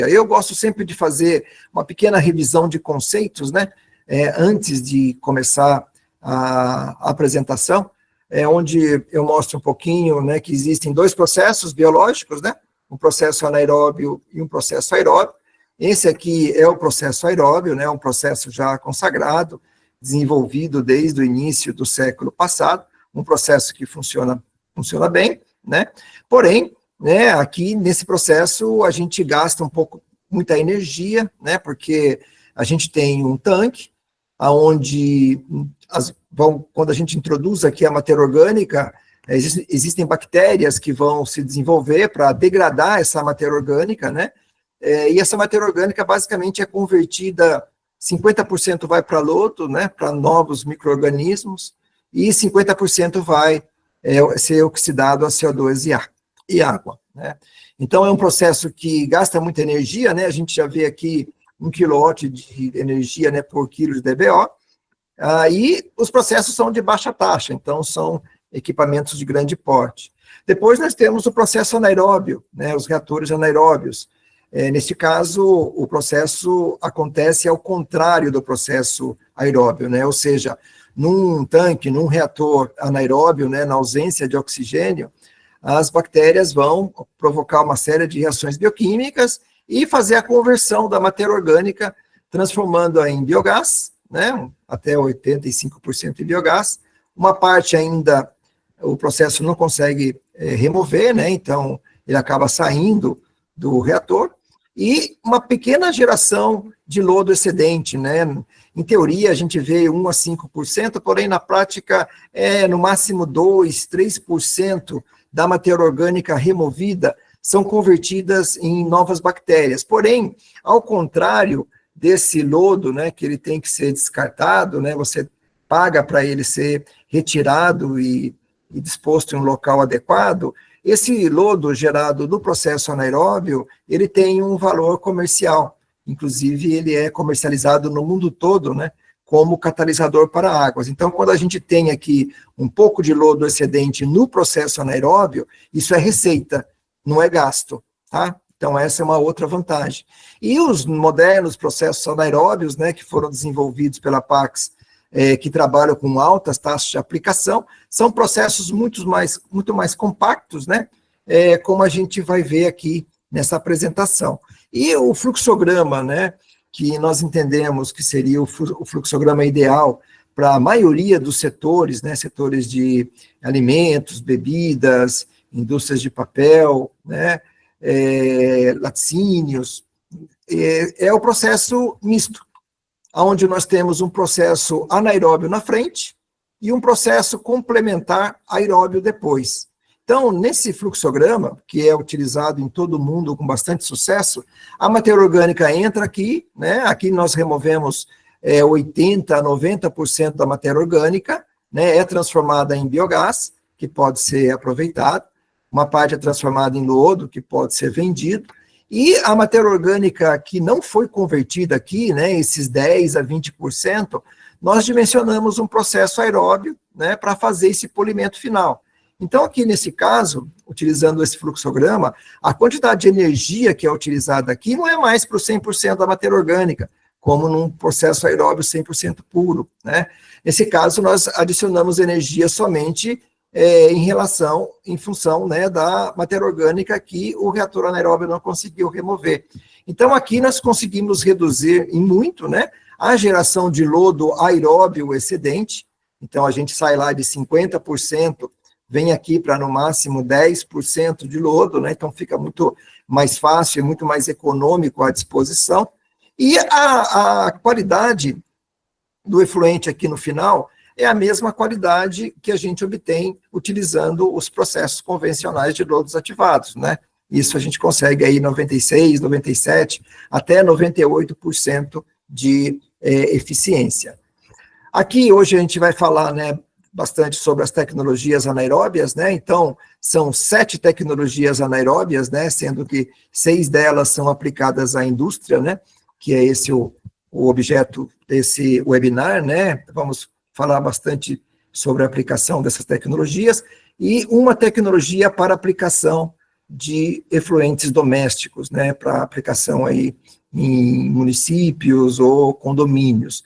Eu gosto sempre de fazer uma pequena revisão de conceitos, né, antes de começar a apresentação, onde eu mostro um pouquinho, né, que existem dois processos biológicos, né, um processo anaeróbio e um processo aeróbio. Esse aqui é o processo aeróbio, né, um processo já consagrado, desenvolvido desde o início do século passado, um processo que funciona bem, né, porém, né, aqui nesse processo a gente gasta muita energia, né, porque a gente tem um tanque, onde quando a gente introduz aqui a matéria orgânica, existem bactérias que vão se desenvolver para degradar essa matéria orgânica, né, e essa matéria orgânica basicamente é convertida, 50% vai para lodo, né, para novos micro-organismos, e 50% vai ser oxidado a CO2 e água, né. Então, é um processo que gasta muita energia, né, a gente já vê aqui 1 kW de energia, né, por quilo de DBO, e os processos são de baixa taxa, então são equipamentos de grande porte. Depois nós temos o processo anaeróbio, né, os reatores anaeróbios. Neste caso, o processo acontece ao contrário do processo aeróbio, né, ou seja, num tanque, num reator anaeróbio, né, na ausência de oxigênio, as bactérias vão provocar uma série de reações bioquímicas e fazer a conversão da matéria orgânica, transformando-a em biogás, né, até 85% em biogás. Uma parte ainda o processo não consegue remover, né, então ele acaba saindo do reator, e uma pequena geração de lodo excedente, né, em teoria a gente vê 1 a 5%, porém na prática no máximo 2, 3% da matéria orgânica removida são convertidas em novas bactérias. Porém, ao contrário desse lodo, né, que ele tem que ser descartado, né, você paga para ele ser retirado e disposto em um local adequado, esse lodo gerado no processo anaeróbio, ele tem um valor comercial, inclusive ele é comercializado no mundo todo, né, como catalisador para águas. Então, quando a gente tem aqui um pouco de lodo excedente no processo anaeróbio, isso é receita, não é gasto, tá? Então, essa é uma outra vantagem. E os modernos processos anaeróbios, né, que foram desenvolvidos pela Pax, que trabalham com altas taxas de aplicação, são processos muito mais compactos, né, como a gente vai ver aqui nessa apresentação. E o fluxograma, né, que nós entendemos que seria o fluxograma ideal para a maioria dos setores, né, setores de alimentos, bebidas, indústrias de papel, né, laticínios, é o processo misto, onde nós temos um processo anaeróbio na frente e um processo complementar aeróbio depois. Então, nesse fluxograma, que é utilizado em todo o mundo com bastante sucesso, a matéria orgânica entra aqui, né? Aqui nós removemos 80% a 90% da matéria orgânica, né? É transformada em biogás, que pode ser aproveitado, uma parte é transformada em lodo, que pode ser vendido, e a matéria orgânica que não foi convertida aqui, né, esses 10% a 20%, nós dimensionamos um processo aeróbio, né, para fazer esse polimento final. Então, aqui nesse caso, utilizando esse fluxograma, a quantidade de energia que é utilizada aqui não é mais para o 100% da matéria orgânica, como num processo aeróbio 100% puro, né? Nesse caso, nós adicionamos energia somente em função, né, da matéria orgânica que o reator anaeróbio não conseguiu remover. Então, aqui nós conseguimos reduzir em muito, né, a geração de lodo aeróbio excedente. Então, a gente sai lá de 50%, vem aqui para no máximo 10% de lodo, né, então fica muito mais fácil e muito mais econômico à disposição. E a qualidade do efluente aqui no final é a mesma qualidade que a gente obtém utilizando os processos convencionais de lodos ativados, né? Isso a gente consegue aí 96%, 97%, até 98% de eficiência. Aqui hoje a gente vai falar, né, bastante sobre as tecnologias anaeróbias, né? Então, são 7 tecnologias anaeróbias, né? Sendo que 6 delas são aplicadas à indústria, né? Que é esse o objeto desse webinar, né? Vamos falar bastante sobre a aplicação dessas tecnologias, e uma tecnologia para aplicação de efluentes domésticos, né, para aplicação aí em municípios ou condomínios.